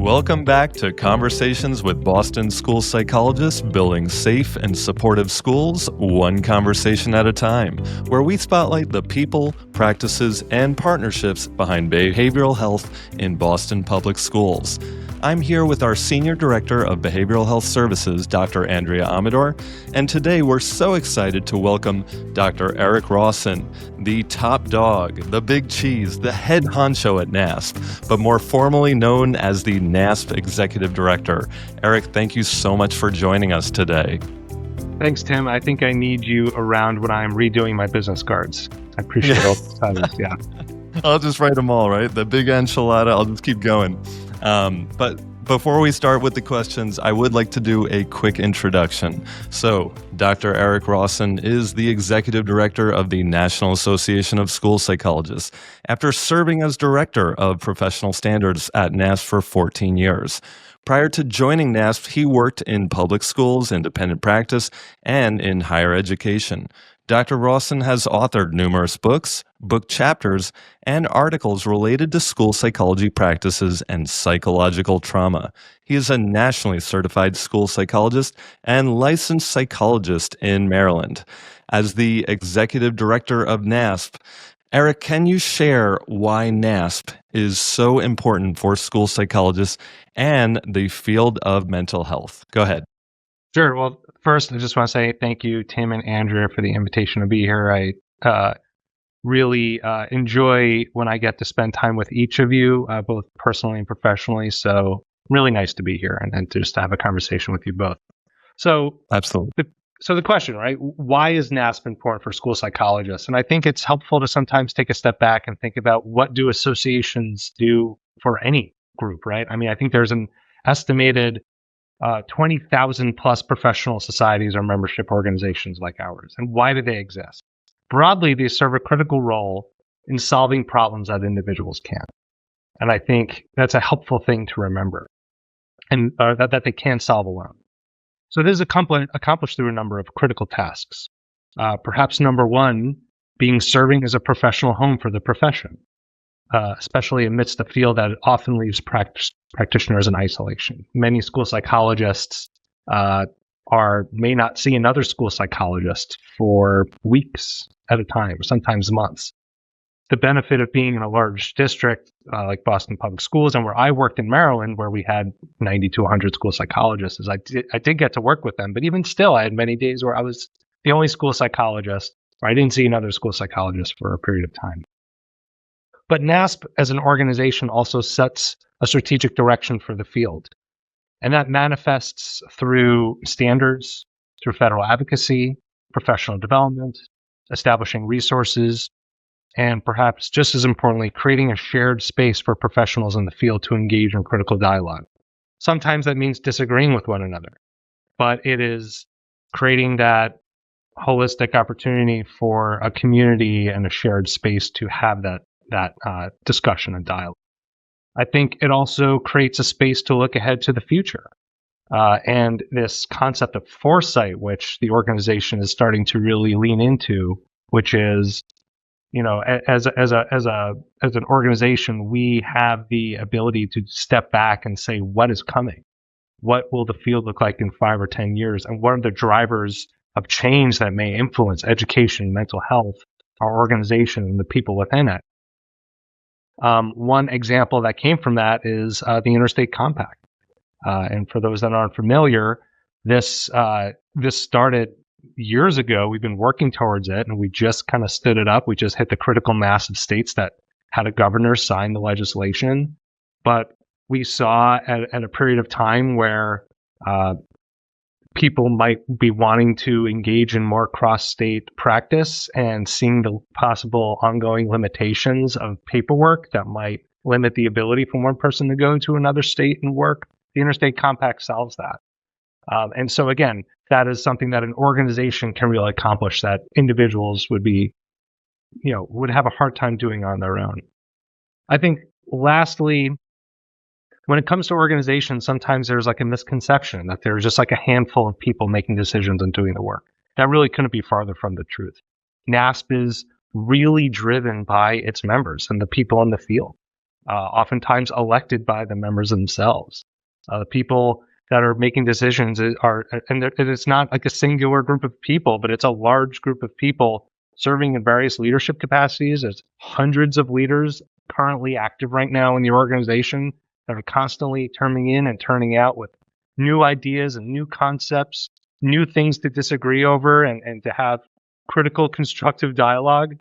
Welcome back to Conversations with Boston School Psychologists, building safe and supportive schools, one conversation at a time, where we spotlight the people, practices, and partnerships behind behavioral health in Boston Public Schools. I'm here with our Senior Director of Behavioral Health Services, Dr. Andria Amador, and today we're so excited to welcome Dr. Eric Rossen, the top dog, the big cheese, the head honcho at NASP, but more formally known as the NASP Executive Director. Eric, thank you so much for joining us today. Thanks, Tim. I think I need you around when I'm redoing my business cards. I appreciate all the titles, yeah. I'll just write them all, right? The big enchilada, I'll just keep going. But before we start with the questions, I would like to do a quick introduction. So, Dr. Eric Rossen is the Executive Director of the National Association of School Psychologists, after serving as Director of Professional Standards at NASP for 14 years. Prior to joining NASP, he worked in public schools, independent practice, and in higher education. Dr. Rossen has authored numerous books, book chapters, and articles related to school psychology practices and psychological trauma. He is a nationally certified school psychologist and licensed psychologist in Maryland. As the Executive Director of NASP, Eric, can you share why NASP is so important for school psychologists and the field of mental health? Go ahead. Sure. Well, first, I just want to say thank you, Tim and Andrea, for the invitation to be here. I really enjoy when I get to spend time with each of you, both personally and professionally. So really nice to be here and just to have a conversation with you both. So absolutely. So the question, right? Why is NASP important for school psychologists? And I think it's helpful to sometimes take a step back and think about what do associations do for any group, right? I mean, I think there's an estimated 20,000 plus professional societies or membership organizations like ours. And why do they exist? Broadly, they serve a critical role in solving problems that individuals can't. And I think that's a helpful thing to remember, and that they can solve alone. So this is accomplished through a number of critical tasks. Perhaps number one being serving as a professional home for the profession, especially amidst a field that often leaves practitioners in isolation. Many school psychologists may not see another school psychologist for weeks at a time, or sometimes months. The benefit of being in a large district like Boston Public Schools, and where I worked in Maryland, where we had 90 to 100 school psychologists, is I did get to work with them. But even still, I had many days where I was the only school psychologist, or I didn't see another school psychologist for a period of time. But NASP as an organization also sets a strategic direction for the field. And that manifests through standards, through federal advocacy, professional development, establishing resources, and perhaps just as importantly, creating a shared space for professionals in the field to engage in critical dialogue. Sometimes that means disagreeing with one another, but it is creating that holistic opportunity for a community and a shared space to have that discussion and dialogue. I think it also creates a space to look ahead to the future. And this concept of foresight, which the organization is starting to really lean into, which is, as an organization, we have the ability to step back and say, what is coming? What will the field look like in 5 or 10 years? And what are the drivers of change that may influence education, mental health, our organization, and the people within it? One example that came from that is the Interstate Compact. And for those that aren't familiar, this started years ago. We've been working towards it, and we just kind of stood it up. We just hit the critical mass of states that had a governor sign the legislation. But we saw at a period of time where people might be wanting to engage in more cross-state practice and seeing the possible ongoing limitations of paperwork that might limit the ability for one person to go to another state and work. The Interstate Compact solves that. And so again, that is something that an organization can really accomplish that individuals would have a hard time doing on their own. I think lastly, when it comes to organizations, sometimes there's like a misconception that there's just like a handful of people making decisions and doing the work. That really couldn't be farther from the truth. NASP is really driven by its members and the people in the field. oftentimes elected by the members themselves. The people that are making decisions and it's not like a singular group of people, but it's a large group of people serving in various leadership capacities. There's hundreds of leaders currently active right now in the organization that are constantly turning in and turning out with new ideas and new concepts, new things to disagree over and to have critical, constructive dialogue.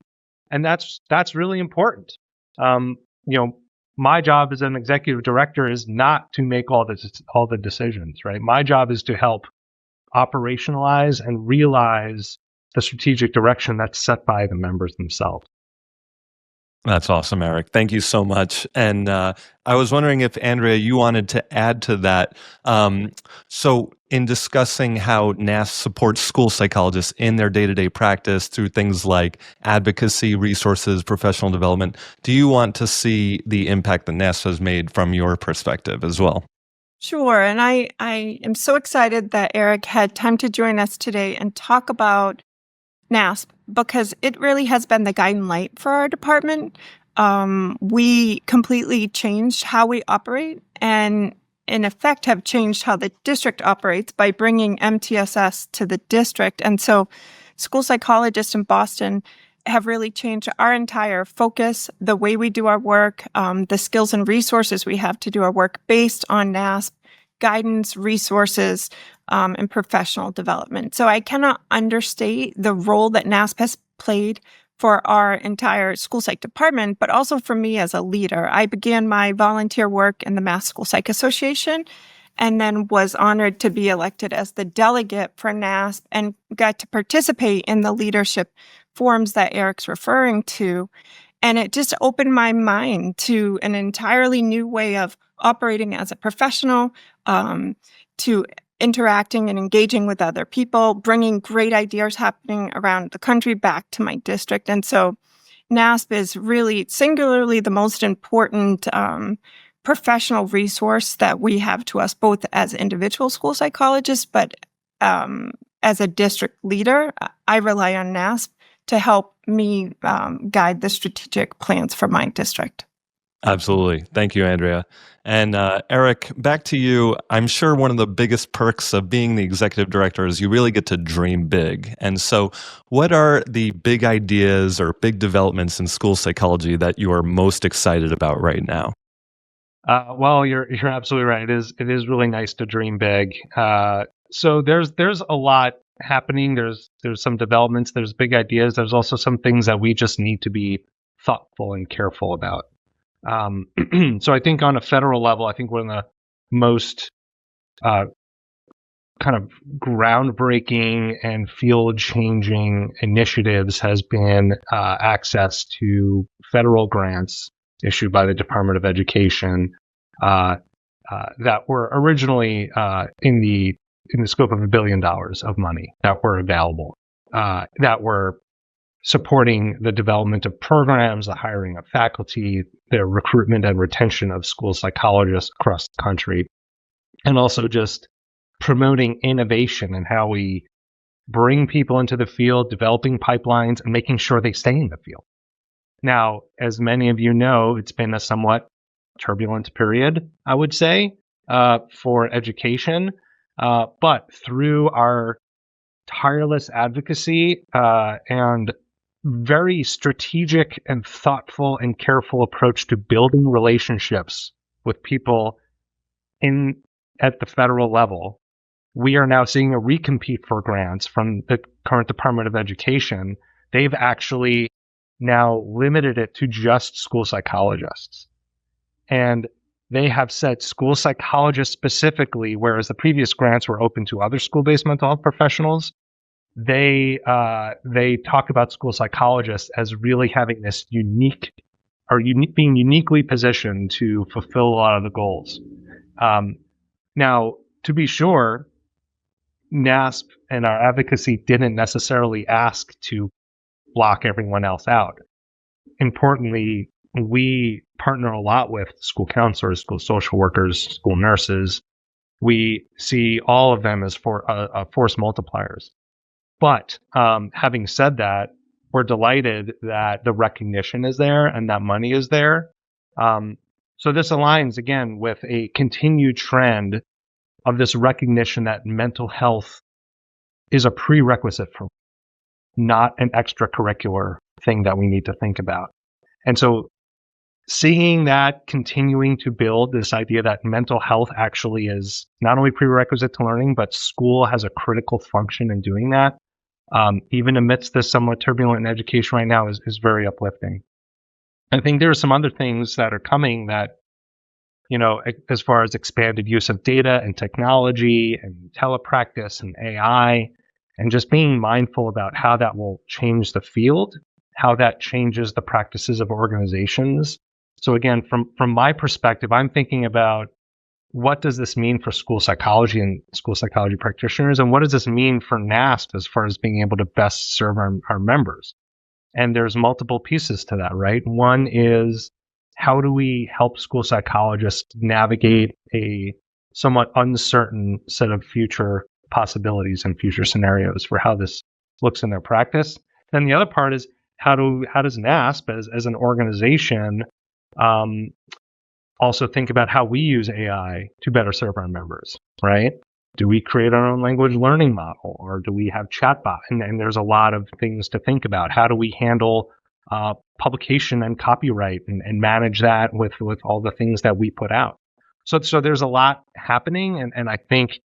And that's really important. You know, my job as an executive director is not to make all the decisions, right? My job is to help operationalize and realize the strategic direction that's set by the members themselves. That's awesome, Eric. Thank you so much. And I was wondering if, Andrea, you wanted to add to that. So in discussing how NASP supports school psychologists in their day-to-day practice through things like advocacy, resources, professional development, do you want to see the impact that NASP has made from your perspective as well? Sure. And I am so excited that Eric had time to join us today and talk about NASP because it really has been the guiding light for our department. We completely changed how we operate and in effect have changed how the district operates by bringing MTSS to the district. And so school psychologists in Boston have really changed our entire focus, the way we do our work, the skills and resources we have to do our work based on NASP, guidance, resources, and professional development. So I cannot understate the role that NASP has played for our entire school psych department, but also for me as a leader. I began my volunteer work in the Mass School Psych Association and then was honored to be elected as the delegate for NASP and got to participate in the leadership forums that Eric's referring to. And it just opened my mind to an entirely new way of operating as a professional, to interacting and engaging with other people, bringing great ideas happening around the country back to my district. And so NASP is really singularly the most important professional resource that we have to us, both as individual school psychologists, but as a district leader, I rely on NASP to help me guide the strategic plans for my district. Absolutely. Thank you, Andrea. And Eric, back to you. I'm sure one of the biggest perks of being the executive director is you really get to dream big. And so what are the big ideas or big developments in school psychology that you are most excited about right now? Well, you're absolutely right. It is really nice to dream big. So there's a lot happening. There's some developments. There's big ideas. There's also some things that we just need to be thoughtful and careful about. So I think on a federal level, I think one of the most kind of groundbreaking and field-changing initiatives has been access to federal grants issued by the Department of Education that were originally in the scope of $1 billion of money that were available, that were supporting the development of programs, the hiring of faculty, the recruitment and retention of school psychologists across the country, and also just promoting innovation and how we bring people into the field, developing pipelines, and making sure they stay in the field. Now, as many of you know, it's been a somewhat turbulent period, I would say, for education. But through our tireless advocacy and very strategic and thoughtful and careful approach to building relationships with people at the federal level, we are now seeing a recompete for grants from the current Department of Education. They've actually now limited it to just school psychologists. And they have said school psychologists specifically, whereas the previous grants were open to other school-based mental health professionals, they talk about school psychologists as really having this being uniquely positioned to fulfill a lot of the goals. Now, to be sure, NASP and our advocacy didn't necessarily ask to block everyone else out. Importantly, we partner a lot with school counselors, school social workers, school nurses. We see all of them as force multipliers. But having said that, we're delighted that the recognition is there and that money is there. So this aligns again with a continued trend of this recognition that mental health is a prerequisite for, not an extracurricular thing that we need to think about. And so seeing that continuing to build this idea that mental health actually is not only prerequisite to learning, but school has a critical function in doing that, even amidst this somewhat turbulent education right now, is very uplifting. I think there are some other things that are coming that, as far as expanded use of data and technology and telepractice and AI, and just being mindful about how that will change the field, how that changes the practices of organizations. So again, from my perspective, I'm thinking about what does this mean for school psychology and school psychology practitioners, and what does this mean for NASP as far as being able to best serve our members? And there's multiple pieces to that, right? One is, how do we help school psychologists navigate a somewhat uncertain set of future possibilities and future scenarios for how this looks in their practice? Then the other part is, how does NASP as an organization also think about how we use AI to better serve our members, right? Do we create our own language learning model, or do we have chatbot? And there's a lot of things to think about. How do we handle publication and copyright and manage that with all the things that we put out? So there's a lot happening, and I think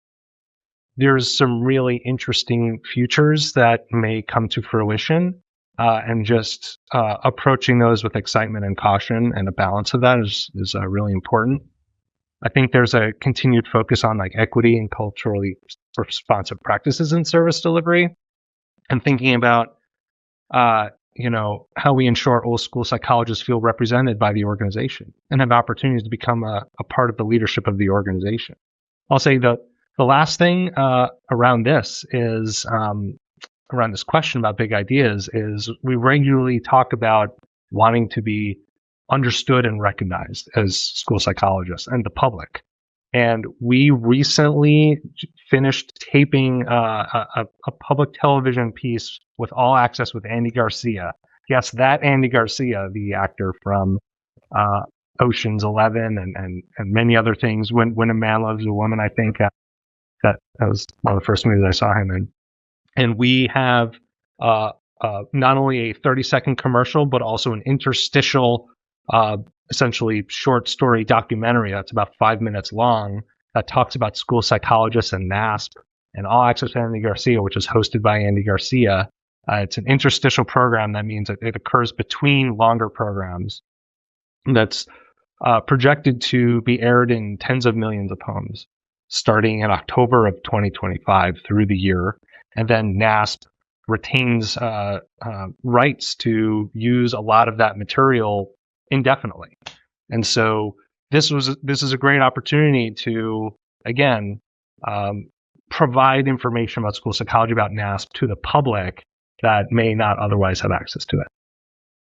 there's some really interesting futures that may come to fruition. And just approaching those with excitement and caution, and a balance of that is really important. I think there's a continued focus on equity and culturally responsive practices in service delivery, and thinking about how we ensure all school psychologists feel represented by the organization and have opportunities to become a part of the leadership of the organization. I'll say the last thing around this is around this question about big ideas is, we regularly talk about wanting to be understood and recognized as school psychologists and the public. And we recently finished taping a public television piece with All Access with Andy Garcia. Yes, that Andy Garcia, the actor from Ocean's 11 and many other things. When a Man Loves a Woman, I think that was one of the first movies I saw him in. And we have not only a 30-second commercial, but also an interstitial, essentially short story documentary that's about 5 minutes long, that talks about school psychologists and NASP and All Access to Andy Garcia, which is hosted by Andy Garcia. It's an interstitial program. That means that it occurs between longer programs. That's projected to be aired in tens of millions of homes, starting in October of 2025 through the year. And then NASP retains rights to use a lot of that material indefinitely. And so this is a great opportunity to, again, provide information about school psychology, about NASP, to the public that may not otherwise have access to it.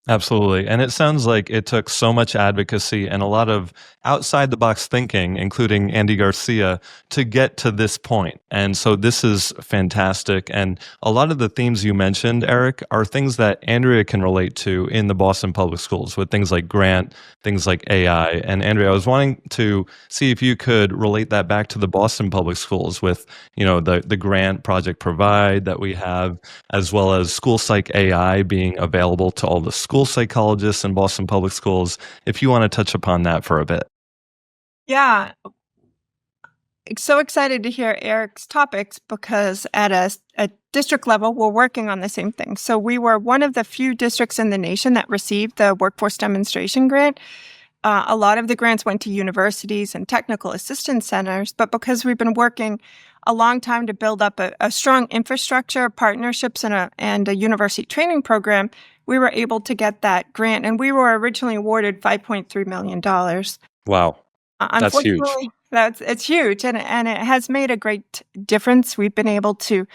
Absolutely. And it sounds like it took so much advocacy and a lot of outside the box thinking, including Andy Garcia, to get to this point. And so this is fantastic. And a lot of the themes you mentioned, Eric, are things that Andria can relate to in the Boston Public Schools, with things like grant, things like AI. And Andria, I was wanting to see if you could relate that back to the Boston Public Schools with, the grant Project Provide that we have, as well as School Psych AI being available to all the school psychologists in Boston Public Schools, if you want to touch upon that for a bit. Yeah. So excited to hear Eric's topics, because at a district level, we're working on the same thing. So we were one of the few districts in the nation that received the Workforce Demonstration Grant. A lot of the grants went to universities and technical assistance centers, but because we've been working a long time to build up a strong infrastructure, partnerships, and a university training program, we were able to get that grant. And we were originally awarded $5.3 million. Wow. That's huge. It's huge. And it has made a great difference. We've been able to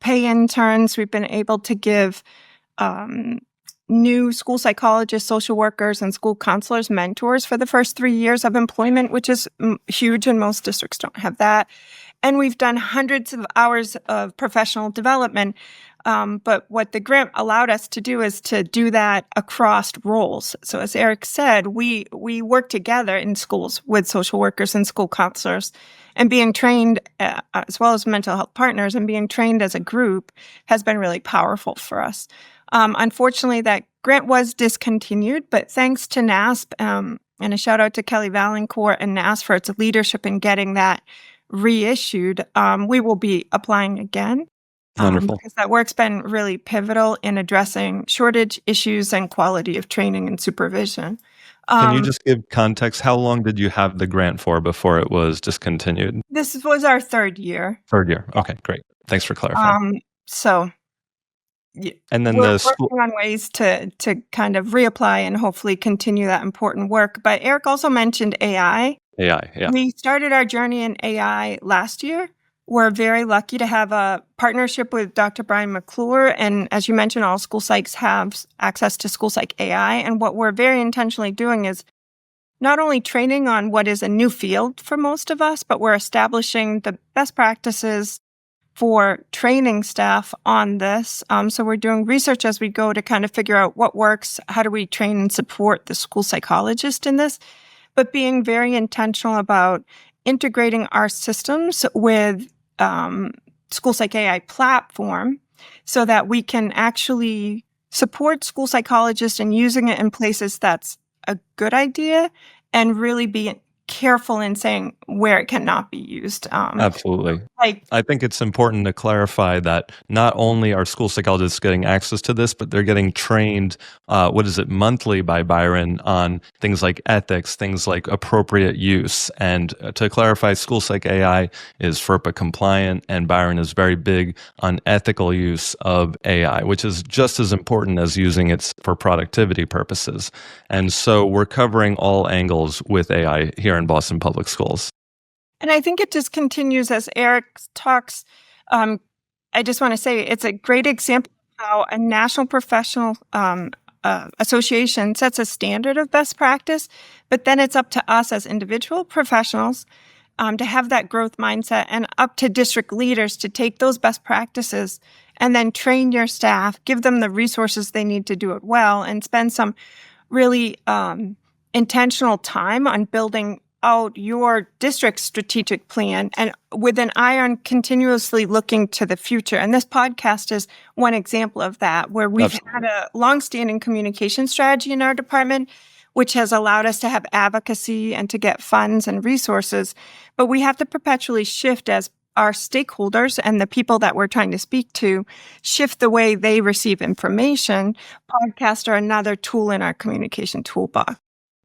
pay interns. We've been able to give new school psychologists, social workers, and school counselors mentors for the first 3 years of employment, which is huge, and most districts don't have that. And we've done hundreds of hours of professional development But what the grant allowed us to do is to do that across roles. So as Eric said, we work together in schools with social workers and school counselors, and being trained as well as mental health partners, and being trained as a group has been really powerful for us. Unfortunately, that grant was discontinued, but thanks to NASP, and a shout out to Kelly Valancourt and NASP for its leadership in getting that reissued, we will be applying again. Wonderful. Because that work's been really pivotal in addressing shortage issues and quality of training and supervision. Can you just give context? How long did you have the grant for before it was discontinued? This was our third year. Third year. Okay, great. Thanks for clarifying. So And then we're the school. working on ways to kind of reapply and hopefully continue that important work. But Eric also mentioned AI. AI, yeah. We started our journey in AI last year. We're very lucky to have a partnership with Dr. Brian McClure. And as you mentioned, all school psychs have access to school psych AI. And what we're very intentionally doing is not only training on what is a new field for most of us, but we're establishing the best practices for training staff on this. So we're doing research as we go to kind of figure out what works, how do we train and support the school psychologist in this, but being very intentional about integrating our systems with school psych AI platform so that we can actually support school psychologists in using it in places that's a good idea and really be careful in saying where it cannot be used. Absolutely. I think it's important to clarify that not only are school psychologists getting access to this, but they're getting trained, monthly by Byron on things like ethics, things like appropriate use. And to clarify, school psych AI is FERPA compliant, and Byron is very big on ethical use of AI, which is just as important as using it for productivity purposes. And so we're covering all angles with AI here in Boston Public Schools. And I think it just continues as Eric talks. I just want to say it's a great example of how a national professional association sets a standard of best practice, but then it's up to us as individual professionals to have that growth mindset, and up to district leaders to take those best practices and then train your staff, give them the resources they need to do it well, and spend some really intentional time on building out your district's strategic plan, and with an eye on continuously looking to the future. And this podcast is one example of that, where we've had a longstanding communication strategy in our department, which has allowed us to have advocacy and to get funds and resources. But we have to perpetually shift as our stakeholders and the people that we're trying to speak to shift the way they receive information. Podcasts are another tool in our communication toolbox.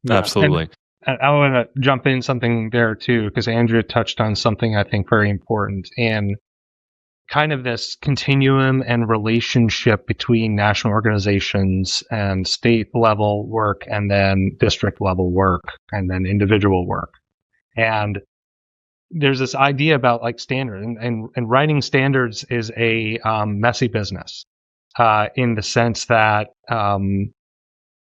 Yeah. Absolutely. And I want to jump in something there too, because Andria touched on something I think very important, and kind of this continuum and relationship between national organizations and state level work, and then district level work, and then individual work. And there's this idea about like standard, and writing standards is a messy business in the sense that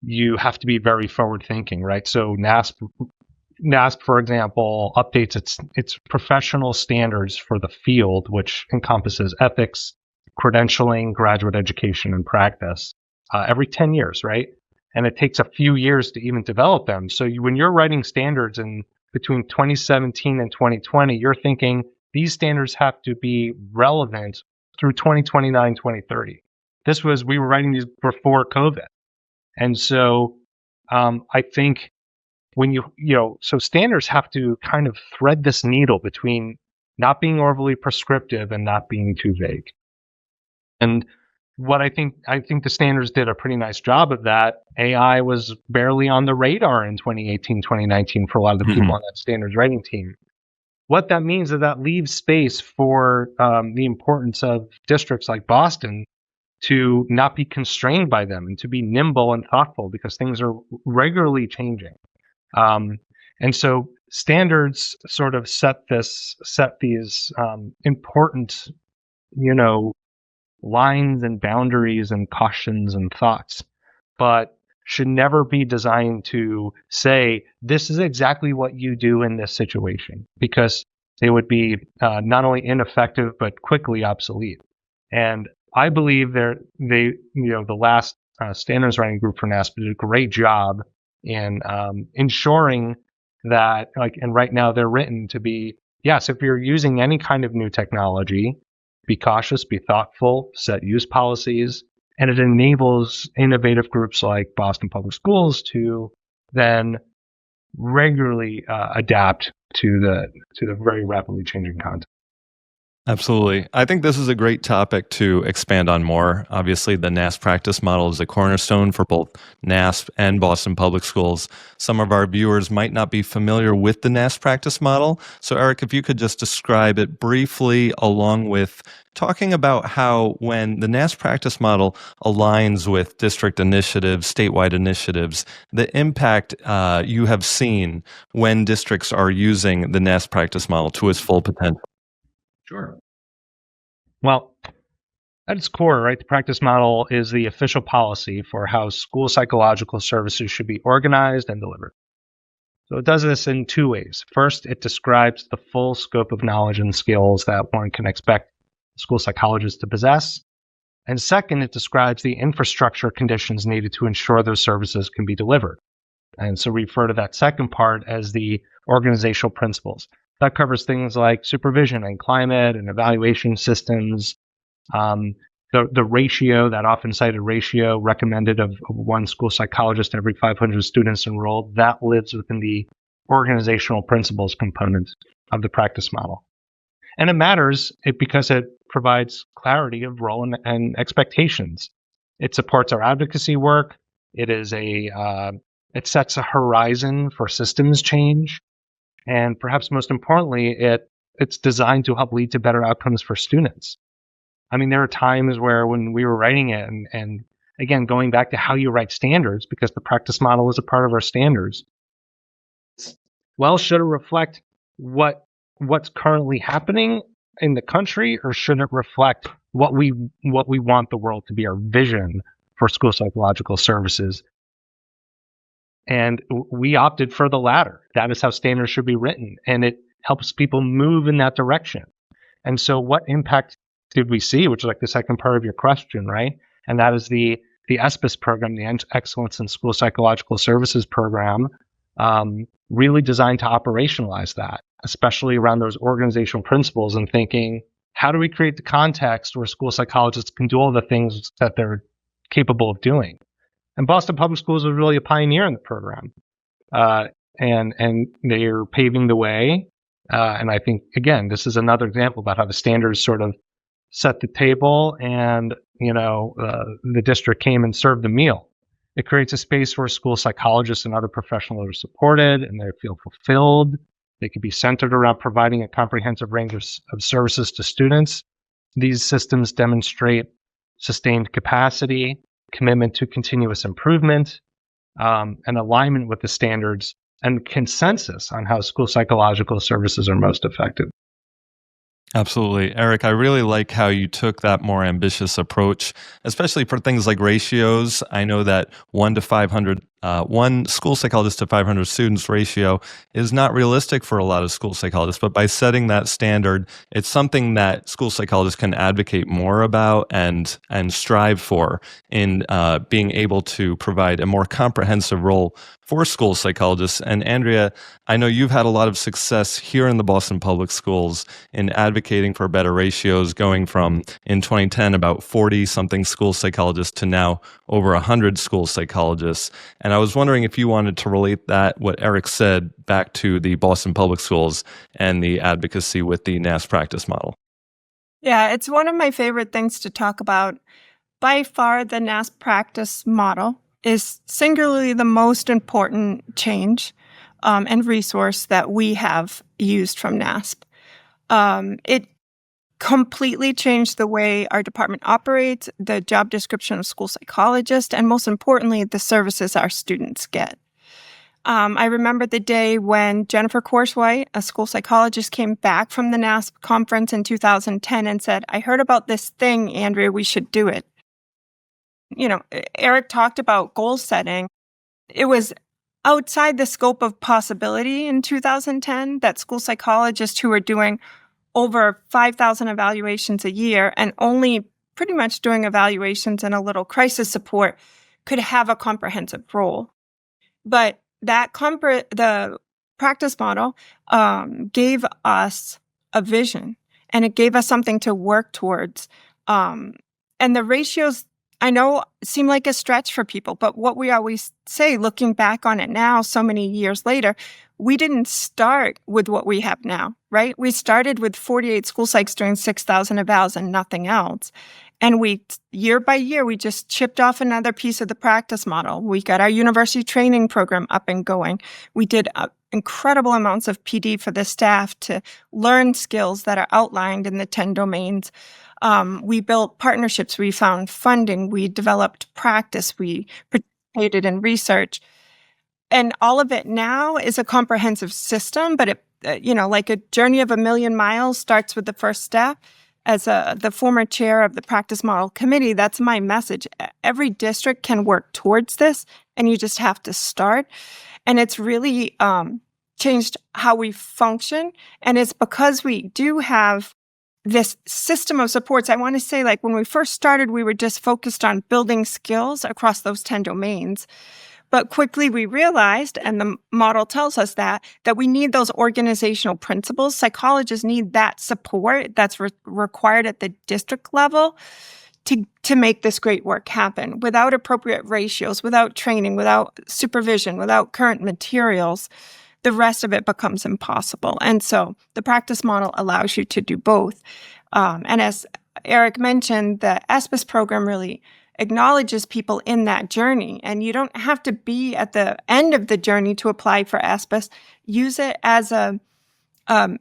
you have to be very forward thinking, right? So NASP, for example, updates its professional standards for the field, which encompasses ethics, credentialing, graduate education, and practice every 10 years, right? And it takes a few years to even develop them. So when you're writing standards in between 2017 and 2020, you're thinking these standards have to be relevant through 2029, 2030. We were writing these before COVID. And so I think when so standards have to kind of thread this needle between not being overly prescriptive and not being too vague. And what I think the standards did a pretty nice job of that. AI was barely on the radar in 2018, 2019 for a lot of the people on that standards writing team. What that means is that leaves space for the importance of districts like Boston to not be constrained by them and to be nimble and thoughtful, because things are regularly changing. And so standards sort of set these important, lines and boundaries and cautions and thoughts, but should never be designed to say, this is exactly what you do in this situation, because they would be not only ineffective, but quickly obsolete. And I believe the last standards writing group for NASP did a great job in ensuring that, and right now they're written to be, yes, if you're using any kind of new technology, be cautious, be thoughtful, set use policies, and it enables innovative groups like Boston Public Schools to then regularly adapt to the very rapidly changing content. Absolutely. I think this is a great topic to expand on more. Obviously, the NASP practice model is a cornerstone for both NASP and Boston Public Schools. Some of our viewers might not be familiar with the NASP practice model. So, Eric, if you could just describe it briefly, along with talking about how when the NASP practice model aligns with district initiatives, statewide initiatives, the impact you have seen when districts are using the NASP practice model to its full potential. Sure. Well, at its core, right, the practice model is the official policy for how school psychological services should be organized and delivered. So it does this in two ways. First, it describes the full scope of knowledge and skills that one can expect a school psychologist to possess. And second, it describes the infrastructure conditions needed to ensure those services can be delivered. And so we refer to that second part as the organizational principles. That covers things like supervision and climate and evaluation systems. The ratio, that often cited ratio recommended of one school psychologist every 500 students enrolled, that lives within the organizational principles component of the practice model. And it matters because it provides clarity of role and expectations. It supports our advocacy work. It sets a horizon for systems change. And perhaps most importantly, it's designed to help lead to better outcomes for students. I mean, there are times where when we were writing it, and again, going back to how you write standards, because the practice model is a part of our standards, well, should it reflect what's currently happening in the country, or should it reflect what we want the world to be, our vision for school psychological services? And we opted for the latter. That is how standards should be written, and it helps people move in that direction. And so what impact did we see, which is like the second part of your question, right? And that is the ESPIS program, the Excellence in School Psychological Services program, really designed to operationalize that, especially around those organizational principles and thinking, how do we create the context where school psychologists can do all the things that they're capable of doing? And Boston Public Schools was really a pioneer in the program, and they're paving the way. And I think, again, this is another example about how the standards sort of set the table, and the district came and served the meal. It creates a space where school psychologists and other professionals are supported, and they feel fulfilled. They can be centered around providing a comprehensive range of services to students. These systems demonstrate sustained capacity, commitment to continuous improvement, and alignment with the standards, and consensus on how school psychological services are most effective. Absolutely. Eric, I really like how you took that more ambitious approach, especially for things like ratios. I know that 1 to 500, one school psychologist to 500 students ratio is not realistic for a lot of school psychologists, but by setting that standard, it's something that school psychologists can advocate more about and strive for in being able to provide a more comprehensive role for school psychologists. And Andria, I know you've had a lot of success here in the Boston Public Schools in advocating for better ratios, going from, in 2010, about 40-something school psychologists to now over 100 school psychologists. And I was wondering if you wanted to relate that, what Eric said, back to the Boston Public Schools and the advocacy with the NASP practice model. Yeah, it's one of my favorite things to talk about. By far, the NASP practice model is singularly the most important change and resource that we have used from NASP. It completely changed the way our department operates, the job description of school psychologist, and most importantly, the services our students get. I remember the day when Jennifer Corswhite, a school psychologist, came back from the NASP conference in 2010 and said, "I heard about this thing, Andrea, we should do it." Eric talked about goal setting. It was outside the scope of possibility in 2010 that school psychologists who were doing over 5,000 evaluations a year and only pretty much doing evaluations and a little crisis support could have a comprehensive role. But the practice model gave us a vision, and it gave us something to work towards. And the ratios, I know, seem like a stretch for people, but what we always say, looking back on it now, so many years later, we didn't start with what we have now, right? We started with 48 school psychs doing 6,000 evals and nothing else. And year by year, we just chipped off another piece of the practice model. We got our university training program up and going. We did incredible amounts of PD for the staff to learn skills that are outlined in the 10 domains. We built partnerships. We found funding. We developed practice. We participated in research. And all of it now is a comprehensive system, but like a journey of 1,000,000 miles starts with the first step. As the former chair of the practice model committee, that's my message. Every district can work towards this, and you just have to start. And it's really changed how we function. And it's because we do have this system of supports. I want to say, like, when we first started, we were just focused on building skills across those 10 domains. But quickly we realized, and the model tells us that we need those organizational principles. Psychologists need that support that's required at the district level to make this great work happen. Without appropriate ratios, without training, without supervision, without current materials, the rest of it becomes impossible. And so the practice model allows you to do both. And as Eric mentioned, the ASPIS program really acknowledges people in that journey. And you don't have to be at the end of the journey to apply for ASPIS. Use it as a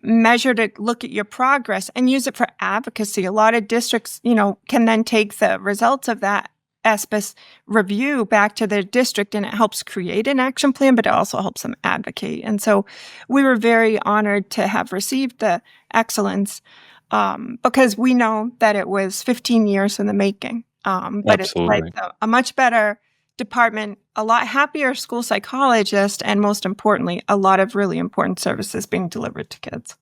measure to look at your progress, and use it for advocacy. A lot of districts, can then take the results of that ASPIS review back to their district, and it helps create an action plan, but it also helps them advocate. And so we were very honored to have received the excellence because we know that it was 15 years in the making. But Absolutely. It's like a much better department, a lot happier school psychologists, and most importantly, a lot of really important services being delivered to kids.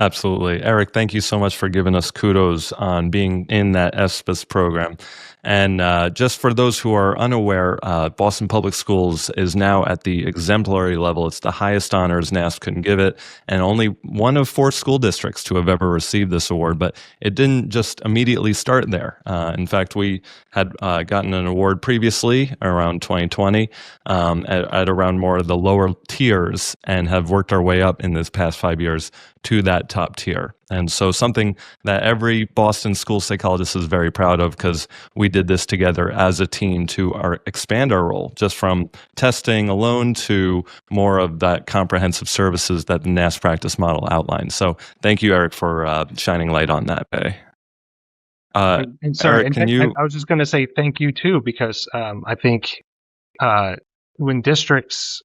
Absolutely. Eric, thank you so much for giving us kudos on being in that ASPIS program. And just for those who are unaware, Boston Public Schools is now at the exemplary level. It's the highest honors NASP couldn't give it, and only one of 4 school districts to have ever received this award. But it didn't just immediately start there. In fact, we had gotten an award previously around 2020 at around more of the lower tiers, and have worked our way up in this past 5 years to that top tier. And so something that every Boston school psychologist is very proud of, because we did this together as a team to expand our role, just from testing alone to more of that comprehensive services that the NASP Practice Model outlines. So thank you, Eric, for shining light on that, Bay. And sorry, Eric, I was just going to say thank you too, because I think when districts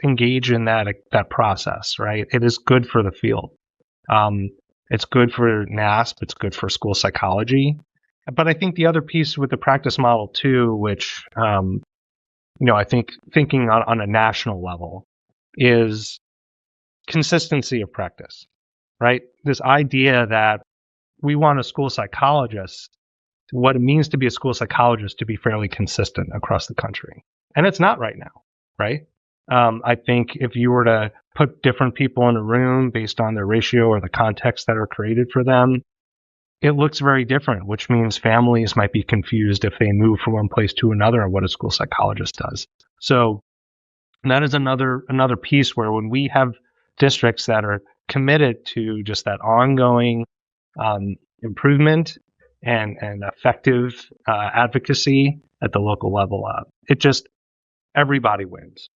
engage in that process, right, it is good for the field. It's good for NASP. It's good for school psychology. But I think the other piece with the practice model too, which I think thinking on a national level, is consistency of practice, right? This idea that we want a school psychologist, what it means to be a school psychologist, to be fairly consistent across the country. And it's not right now, right? I think if you were to put different people in a room based on their ratio or the context that are created for them, it looks very different, which means families might be confused if they move from one place to another and what a school psychologist does. So that is another piece where when we have districts that are committed to just that ongoing improvement and effective advocacy at the local level, everybody wins.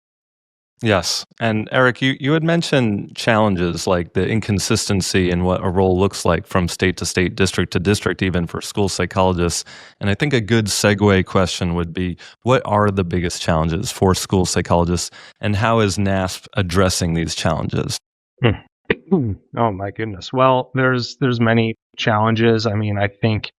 Yes. And Eric, you had mentioned challenges like the inconsistency in what a role looks like from state to state, district to district, even for school psychologists. And I think a good segue question would be, what are the biggest challenges for school psychologists, and how is NASP addressing these challenges? Oh my goodness. Well, there's many challenges. I mean, I think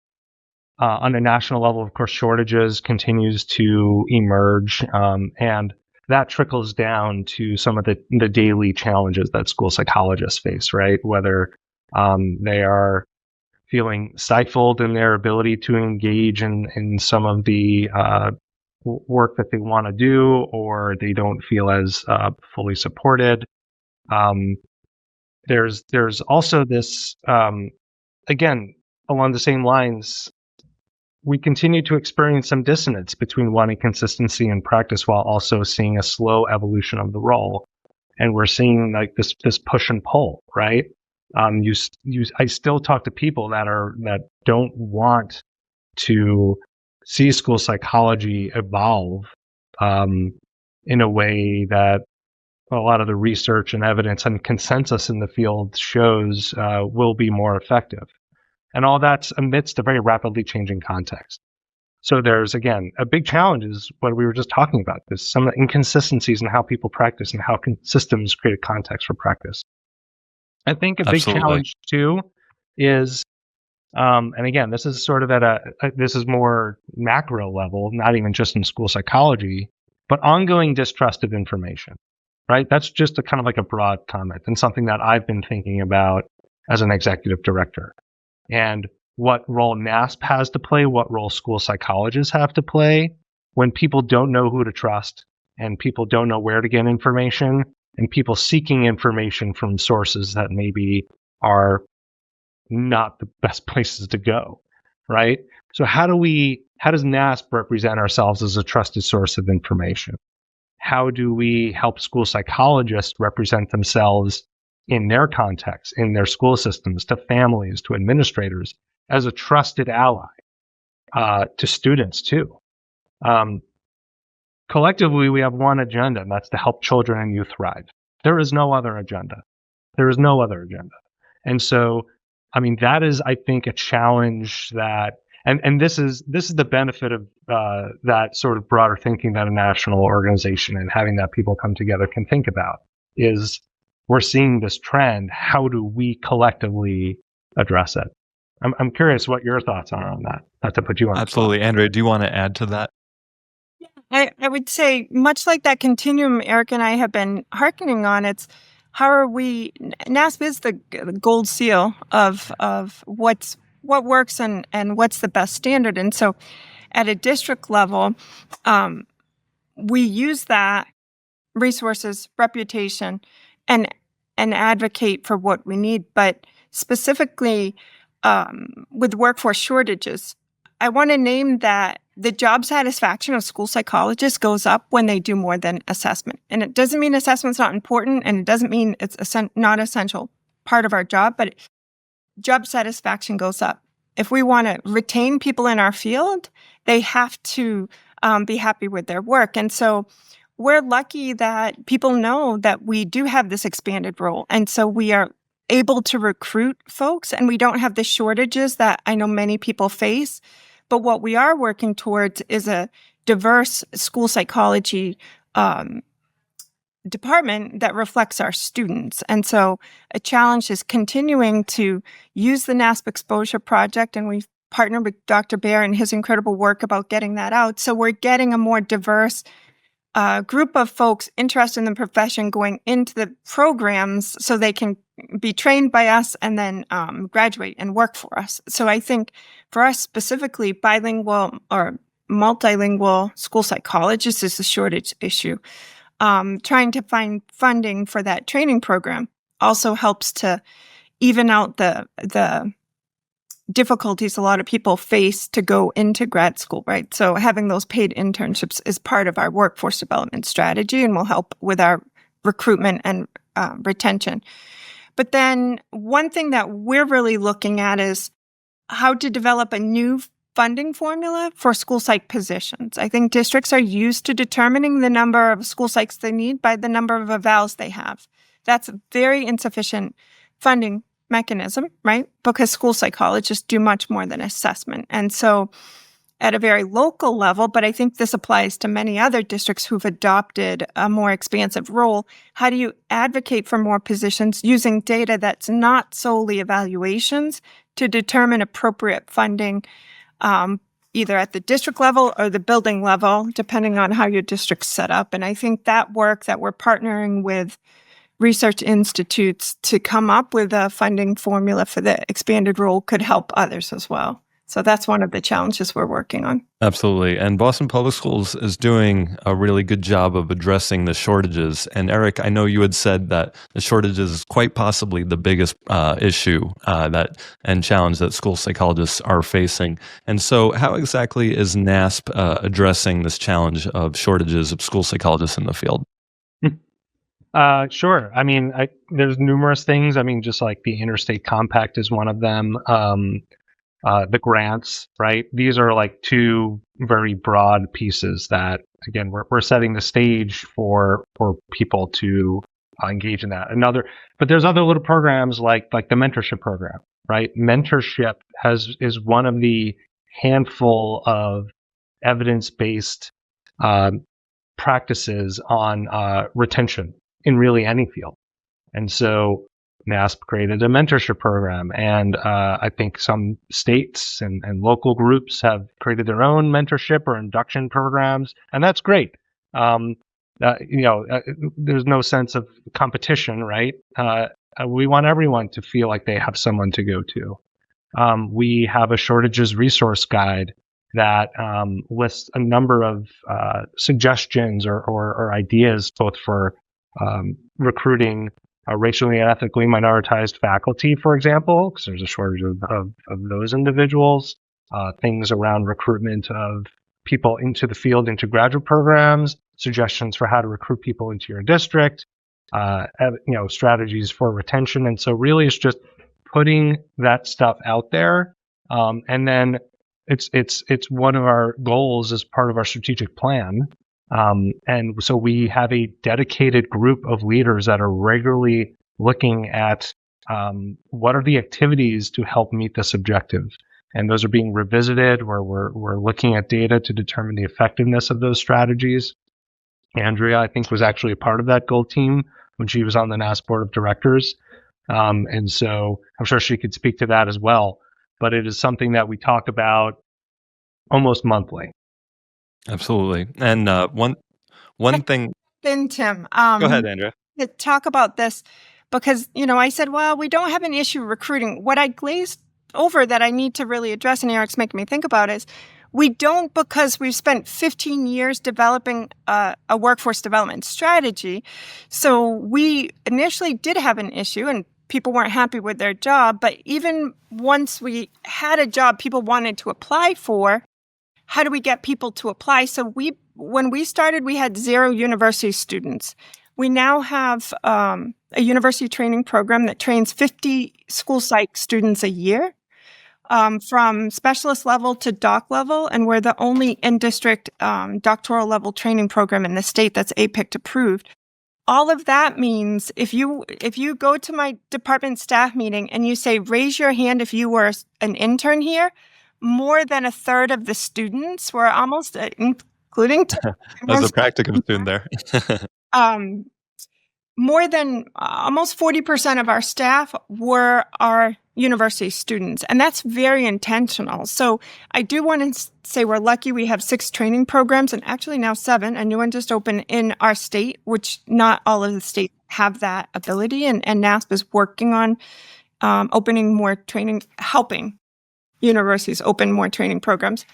on a national level, of course, shortages continues to emerge, and that trickles down to some of the daily challenges that school psychologists face, right? Whether they are feeling stifled in their ability to engage in some of the work that they want to do, or they don't feel as fully supported. There's also this, again, along the same lines, we continue to experience some dissonance between wanting consistency in practice while also seeing a slow evolution of the role. And we're seeing like this push and pull, right? I still talk to people that don't want to see school psychology evolve in a way that a lot of the research and evidence and consensus in the field shows will be more effective. And all that's amidst a very rapidly changing context. So there's, again, a big challenge is what we were just talking about, this some of the inconsistencies in how people practice and how systems create a context for practice. I think a big challenge too is, and again, this is sort of this is more macro level, not even just in school psychology, but ongoing distrust of information, right? That's just a kind of like a broad comment and something that I've been thinking about as an executive director. And what role NASP has to play, what role school psychologists have to play when people don't know who to trust and people don't know where to get information and people seeking information from sources that maybe are not the best places to go, right? So how does NASP represent ourselves as a trusted source of information? How do we help school psychologists represent themselves in their context, in their school systems, to families, to administrators, as a trusted ally, to students too? Collectively, we have one agenda, and that's to help children and youth thrive. There is no other agenda. There is no other agenda. And so, I mean, that is, I think, a challenge that, and this is the benefit of that sort of broader thinking that a national organization and having that people come together can think about is we're seeing this trend. How do we collectively address it? I'm curious what your thoughts are on that. Not to put you on Absolutely. the spot. Andrea, do you want to add to that? I would say, much like that continuum Eric and I have been hearkening on, it's how are we, NASP is the gold seal of what works and what's the best standard. And so at a district level, we use that resources, reputation, and advocate for what we need. But specifically with workforce shortages, I want to name that the job satisfaction of school psychologists goes up when they do more than assessment. And it doesn't mean assessment's not important, and it doesn't mean it's not essential part of our job, but job satisfaction goes up. If we want to retain people in our field, they have to be happy with their work. And so we're lucky that people know that we do have this expanded role. And so we are able to recruit folks, and we don't have the shortages that I know many people face. But what we are working towards is a diverse school psychology department that reflects our students. And so a challenge is continuing to use the NASP Exposure Project, and we've partnered with Dr. Bear and his incredible work about getting that out. So we're getting a more diverse group of folks interested in the profession going into the programs so they can be trained by us and then graduate and work for us. So I think for us specifically, bilingual or multilingual school psychologists is a shortage issue. Trying to find funding for that training program also helps to even out the difficulties a lot of people face to go into grad school, right? So having those paid internships is part of our workforce development strategy and will help with our recruitment and retention. But then one thing that we're really looking at is how to develop a new funding formula for school psych positions. I think districts are used to determining the number of school psychs they need by the number of evals they have. That's a very insufficient funding mechanism, right? Because school psychologists do much more than assessment. And so at a very local level, but I think this applies to many other districts who've adopted a more expansive role, how do you advocate for more positions using data that's not solely evaluations to determine appropriate funding, either at the district level or the building level, depending on how your district's set up. And I think that work that we're partnering with research institutes to come up with a funding formula for the expanded role could help others as well. So that's one of the challenges we're working on. Absolutely. And Boston Public Schools is doing a really good job of addressing the shortages. And Eric, I know you had said that the shortages is quite possibly the biggest issue and challenge that school psychologists are facing. And so how exactly is NASP addressing this challenge of shortages of school psychologists in the field? Sure. I mean, there's numerous things. I mean, just like the Interstate Compact is one of them. The grants, right? These are like two very broad pieces that, again, we're setting the stage for people to engage in that. But there's other little programs like the mentorship program, right? Mentorship is one of the handful of evidence-based practices on retention in really any field. And so NASP created a mentorship program, and I think some states and local groups have created their own mentorship or induction programs, and that's great. There's no sense of competition, right? We want everyone to feel like they have someone to go to. We have a shortages resource guide that lists a number of suggestions or ideas, both for recruiting racially and ethnically minoritized faculty, for example, because there's a shortage of those individuals. Things around recruitment of people into the field, into graduate programs, suggestions for how to recruit people into your district, strategies for retention. And so really it's just putting that stuff out there. And then it's one of our goals as part of our strategic plan. And so we have a dedicated group of leaders that are regularly looking at what are the activities to help meet this objective. And those are being revisited where we're looking at data to determine the effectiveness of those strategies. Andria, I think, was actually a part of that goal team when she was on the NASP board of directors. And so I'm sure she could speak to that as well. But it is something that we talk about almost monthly. Absolutely. And one thing. Then Tim, Go ahead, Andrea. To talk about this, because I said, well, we don't have an issue recruiting. What I glazed over that I need to really address, and Eric's making me think about, is we don't, because we've spent 15 years developing a workforce development strategy. So we initially did have an issue, and people weren't happy with their job. But even once we had a job people wanted to apply for, how do we get people to apply? So when we started, we had 0 university students. We now have a university training program that trains 50 school psych students a year, from specialist level to doc level, and we're the only in-district doctoral level training program in the state that's APIC approved. All of that means if you go to my department staff meeting and you say, raise your hand if you were an intern here, more than a third of the students were almost, including as a practicum student there. More than almost 40% of our staff were our university students, and that's very intentional. So I do want to say we're lucky we have 6 training programs, and actually now 7. A new one just opened in our state, which not all of the states have that ability, and NASP is working on opening more training, helping universities open more training programs.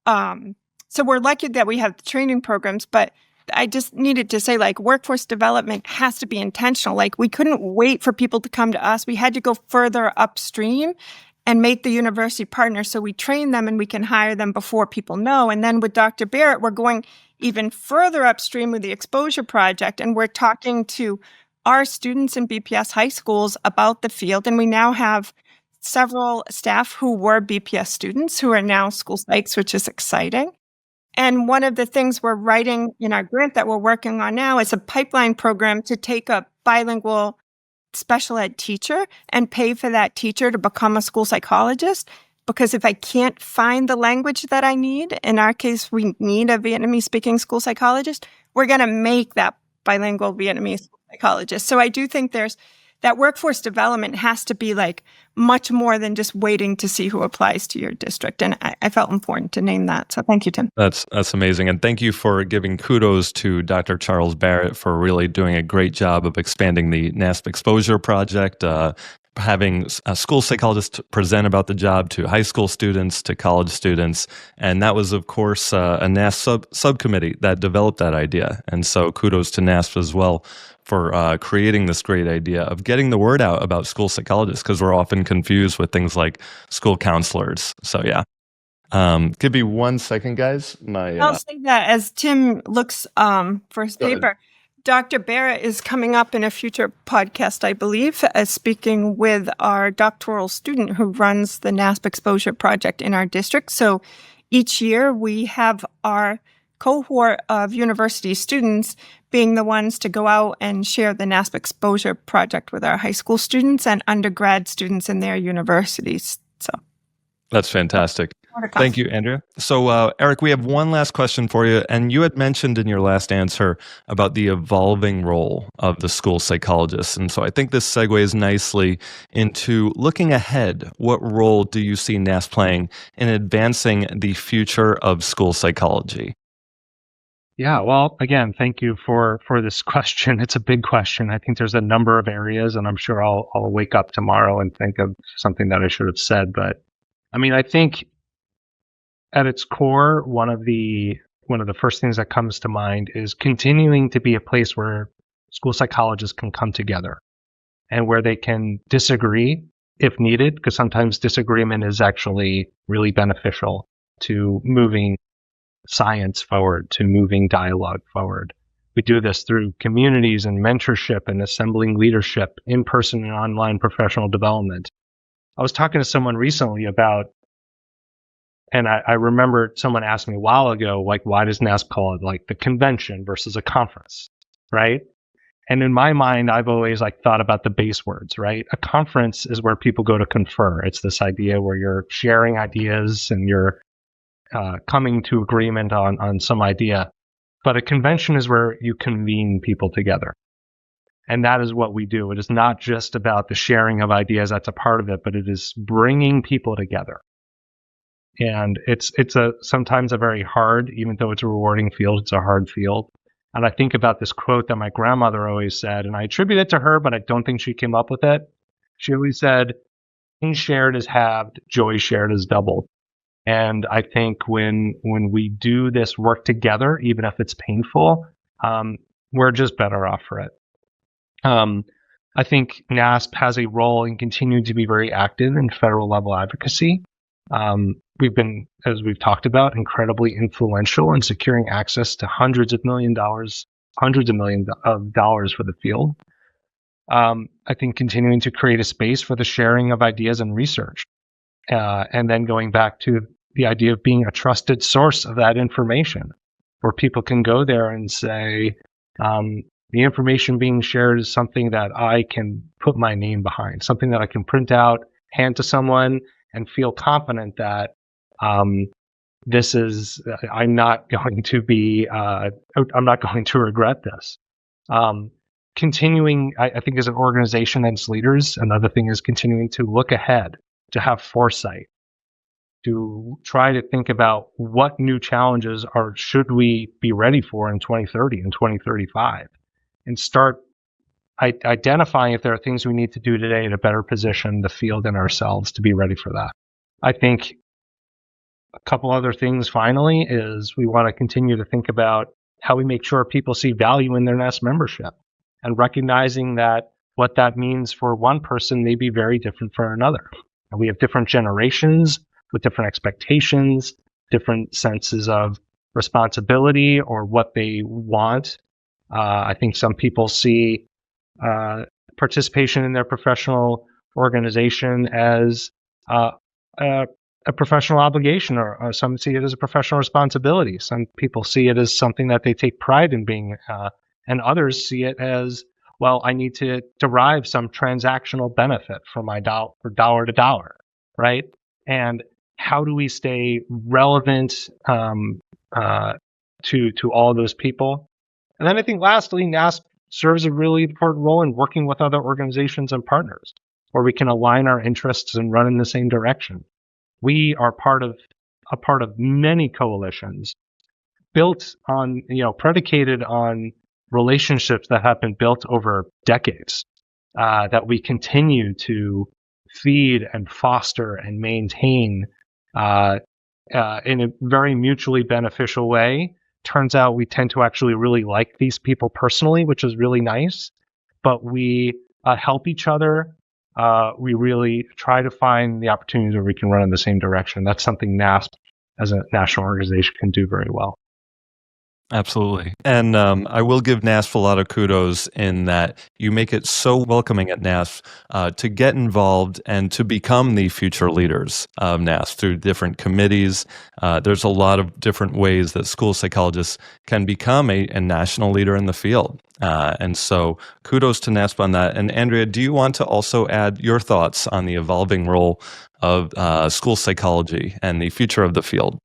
So we're lucky that we have the training programs, but I just needed to say, workforce development has to be intentional. We couldn't wait for people to come to us. We had to go further upstream and make the university partners so we train them and we can hire them before people know. And then with Dr. Barrett, we're going even further upstream with the Exposure Project, and we're talking to our students in BPS high schools about the field. And we now have several staff who were BPS students who are now school psychs, which is exciting. And one of the things we're writing in our grant that we're working on now is a pipeline program to take a bilingual special ed teacher and pay for that teacher to become a school psychologist. Because if I can't find the language that I need, in our case, we need a Vietnamese-speaking school psychologist, we're going to make that bilingual Vietnamese psychologist. So I do think there's that workforce development has to be like much more than just waiting to see who applies to your district. And I felt important to name that. So thank you, Tim. That's amazing. And thank you for giving kudos to Dr. Charles Barrett for really doing a great job of expanding the NASP Exposure Project, having school psychologists present about the job to high school students, to college students. And that was, of course, a NASP subcommittee that developed that idea. And so kudos to NASP as well for creating this great idea of getting the word out about school psychologists, because we're often confused with things like school counselors. So yeah. Give me 1 second, guys. I'll say that as Tim looks for his paper, Dr. Barrett is coming up in a future podcast, I believe, as speaking with our doctoral student who runs the NASP Exposure Project in our district. So each year we have our cohort of university students being the ones to go out and share the NASP Exposure Project with our high school students and undergrad students in their universities. So that's fantastic. Thank you, Andria. So, Eric, we have one last question for you. And you had mentioned in your last answer about the evolving role of the school psychologist. And so I think this segues nicely into looking ahead. What role do you see NASP playing in advancing the future of school psychology? Yeah, well, again, thank you for this question. It's a big question. I think there's a number of areas, and I'm sure I'll wake up tomorrow and think of something that I should have said. But I mean, I think at its core, one of the first things that comes to mind is continuing to be a place where school psychologists can come together and where they can disagree if needed, because sometimes disagreement is actually really beneficial to moving science forward, to moving dialogue forward. We do this through communities and mentorship and assembling leadership, in-person and online professional development. I was talking to someone recently about, and I remember someone asked me a while ago, like, why does NASP call it like the convention versus a conference, right? And in my mind, I've always like thought about the base words, right? A conference is where people go to confer. It's this idea where you're sharing ideas and you're coming to agreement on some idea. But a convention is where you convene people together. And that is what we do. It is not just about the sharing of ideas, that's a part of it, but it is bringing people together. And it's sometimes a very hard, even though it's a rewarding field, it's a hard field. And I think about this quote that my grandmother always said, and I attribute it to her, but I don't think she came up with it. She always said, "Pain shared is halved, joy shared is doubled." And I think when we do this work together, even if it's painful, we're just better off for it. I think NASP has a role in continuing to be very active in federal level advocacy. We've been, as we've talked about, incredibly influential in securing access to hundreds of millions of dollars for the field. I think continuing to create a space for the sharing of ideas and research. And then going back to the idea of being a trusted source of that information, where people can go there and say, the information being shared is something that I can put my name behind, something that I can print out, hand to someone, and feel confident that this is, I'm not going to regret this. Continuing, I think as an organization and its leaders, another thing is continuing to look ahead, to have foresight, to try to think about what new challenges should we be ready for in 2030 and 2035, and start identifying if there are things we need to do today to better position the field and ourselves to be ready for that. I think a couple other things finally is we want to continue to think about how we make sure people see value in their NASP membership, and recognizing that what that means for one person may be very different for another. And we have different generations with different expectations, different senses of responsibility or what they want. I think some people see participation in their professional organization as a professional obligation, or some see it as a professional responsibility. Some people see it as something that they take pride in being, and others see it as, well, I need to derive some transactional benefit from my dollar to dollar, right? And how do we stay relevant to all those people? And then I think lastly, NASP serves a really important role in working with other organizations and partners, where we can align our interests and run in the same direction. We are a part of many coalitions built on, predicated on relationships that have been built over decades, that we continue to feed and foster and maintain in a very mutually beneficial way. Turns out we tend to actually really like these people personally, which is really nice, but we help each other. We really try to find the opportunities where we can run in the same direction. That's something NASP as a national organization can do very well. Absolutely. And I will give NASP a lot of kudos in that you make it so welcoming at NASP to get involved and to become the future leaders of NASP through different committees. There's a lot of different ways that school psychologists can become a national leader in the field. And so kudos to NASP on that. And Andria, do you want to also add your thoughts on the evolving role of school psychology and the future of the field?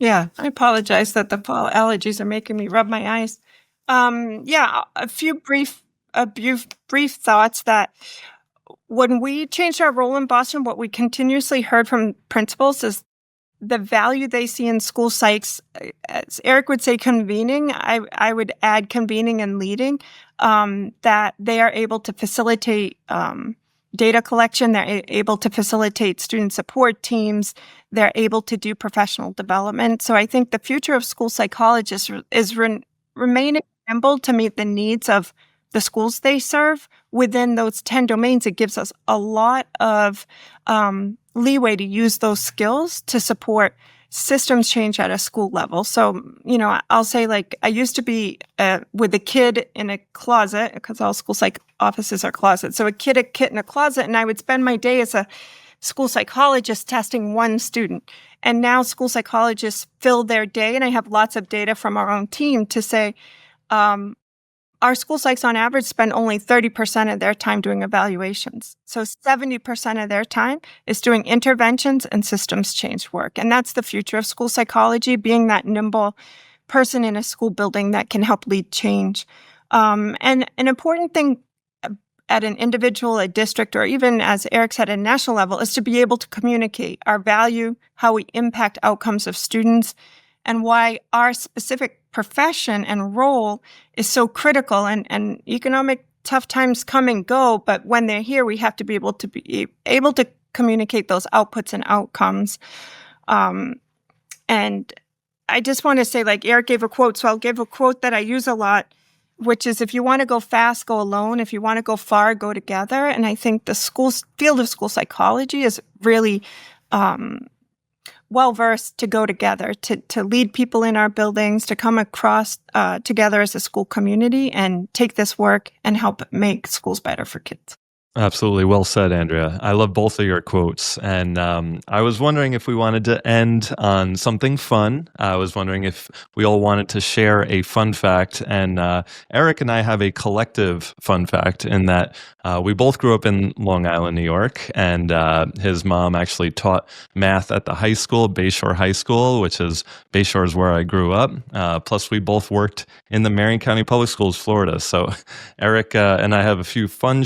Yeah, I apologize that the fall allergies are making me rub my eyes. A few brief thoughts that when we changed our role in Boston, what we continuously heard from principals is the value they see in school psychs. As Eric would say, convening. I would add convening and leading. That they are able to facilitate data collection. They're able to facilitate student support teams. They're able to do professional development. So I think the future of school psychologists is remaining nimble to meet the needs of the schools they serve. Within those 10 domains, it gives us a lot of leeway to use those skills to support systems change at a school level. So, I'll say, like, I used to be with a kid in a closet, because all school psych offices are closets. So a kid in a closet, and I would spend my day as a school psychologist testing one student. And now school psychologists fill their day, and I have lots of data from our own team to say, our school psychs on average spend only 30% of their time doing evaluations. So 70% of their time is doing interventions and systems change work. And that's the future of school psychology, being that nimble person in a school building that can help lead change. And an important thing at an individual, a district, or even, as Eric said, at a national level, is to be able to communicate our value, how we impact outcomes of students, and why our specific profession and role is so critical. And economic tough times come and go, but when they're here, we have to be able to communicate those outputs and outcomes. And I just want to say, like Eric gave a quote, so I'll give a quote that I use a lot, which is, if you want to go fast, go alone. If you want to go far, go together. And I think the field of school psychology is really well-versed to go together, to lead people in our buildings, to come across together as a school community and take this work and help make schools better for kids. Absolutely. Well said, Andria. I love both of your quotes. And I was wondering if we wanted to end on something fun. I was wondering if we all wanted to share a fun fact. And Eric and I have a collective fun fact in that we both grew up in Long Island, New York. And his mom actually taught math at the high school, Bayshore High School, which is Bayshore is where I grew up. Plus, we both worked in the Marion County Public Schools, Florida. So Eric and I have a few fun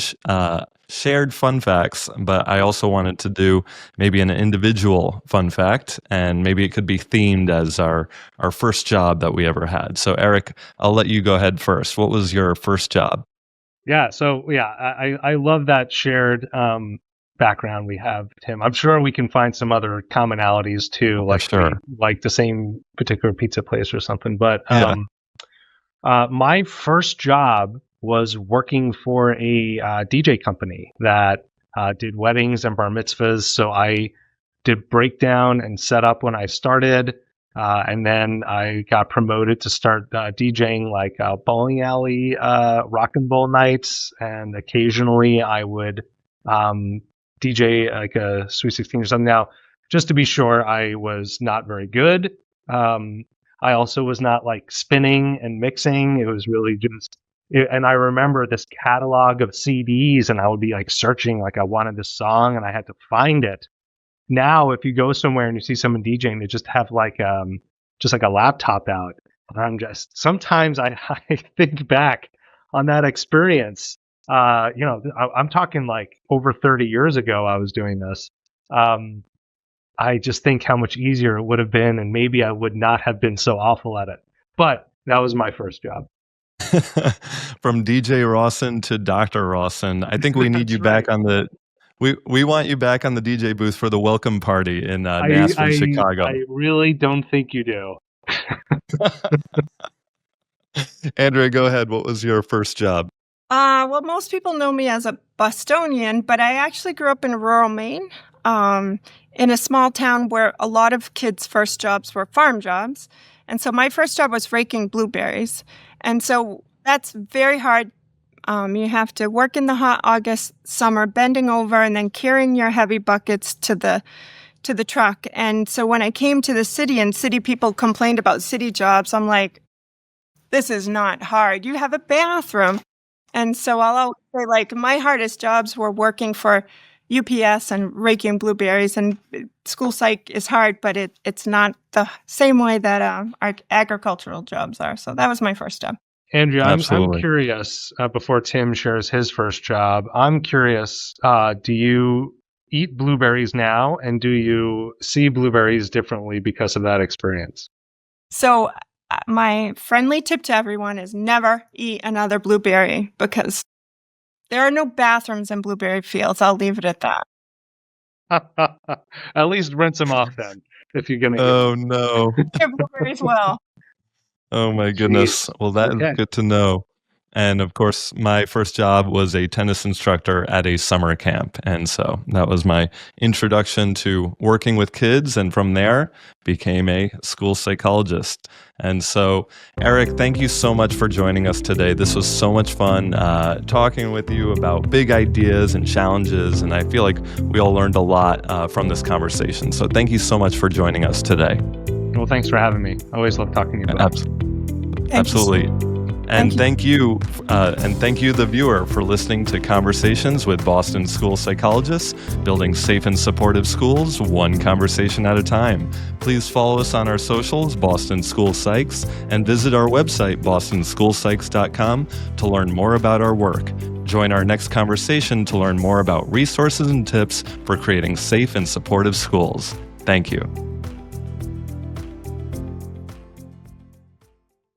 shared fun facts, but I also wanted to do maybe an individual fun fact, and maybe it could be themed as our first job that we ever had. So Eric, I'll let you go ahead first. What was your first job? I love that shared background we have, Tim. I'm sure we can find some other commonalities too, like the same particular pizza place or something. But my first job was working for a DJ company that did weddings and bar mitzvahs. So I did breakdown and setup when I started. And then I got promoted to start DJing like bowling alley rock and roll nights. And occasionally I would DJ like a Sweet 16 or something. Now, just to be sure, I was not very good. I also was not like spinning and mixing. It was really just... And I remember this catalog of CDs, and I would be like searching, like I wanted this song, and I had to find it. Now, if you go somewhere and you see someone DJing, they just have like a laptop out. And I'm just... sometimes I think back on that experience. I'm talking like over 30 years ago I was doing this. I just think how much easier it would have been, and maybe I would not have been so awful at it. But that was my first job. From DJ Rossen to Dr. Rossen, I think we need you back on the. We want you back on the DJ booth for the welcome party in NASP in Chicago. I really don't think you do. Andria, go ahead. What was your first job? Well, most people know me as a Bostonian, but I actually grew up in rural Maine, in a small town where a lot of kids' first jobs were farm jobs. And so my first job was raking blueberries. And so that's very hard. You have to work in the hot August summer, bending over and then carrying your heavy buckets to the truck. And so when I came to the city and city people complained about city jobs, I'm like, this is not hard. You have a bathroom. And so I'll always say, like, my hardest jobs were working for UPS and raking blueberries. And school psych is hard, but it's not the same way that our agricultural jobs are. So that was my first job. Andria, I'm curious, before Tim shares his first job, I'm curious, do you eat blueberries now, and do you see blueberries differently because of that experience? So my friendly tip to everyone is never eat another blueberry, because there are no bathrooms in blueberry fields. I'll leave it at that. At least rinse them off then, if you're going to. Oh, no. Your blueberries well. Oh, my goodness. Well, that is good to know. And of course, my first job was a tennis instructor at a summer camp. And so that was my introduction to working with kids. And from there, became a school psychologist. And so, Eric, thank you so much for joining us today. This was so much fun talking with you about big ideas and challenges. And I feel like we all learned a lot from this conversation. So thank you so much for joining us today. Well, thanks for having me. I always love talking to you. Absolutely. And thank you, the viewer, for listening to Conversations with Boston School Psychologists, building safe and supportive schools, one conversation at a time. Please follow us on our socials, Boston School Psychs, and visit our website, bostonschoolpsychs.com, to learn more about our work. Join our next conversation to learn more about resources and tips for creating safe and supportive schools. Thank you.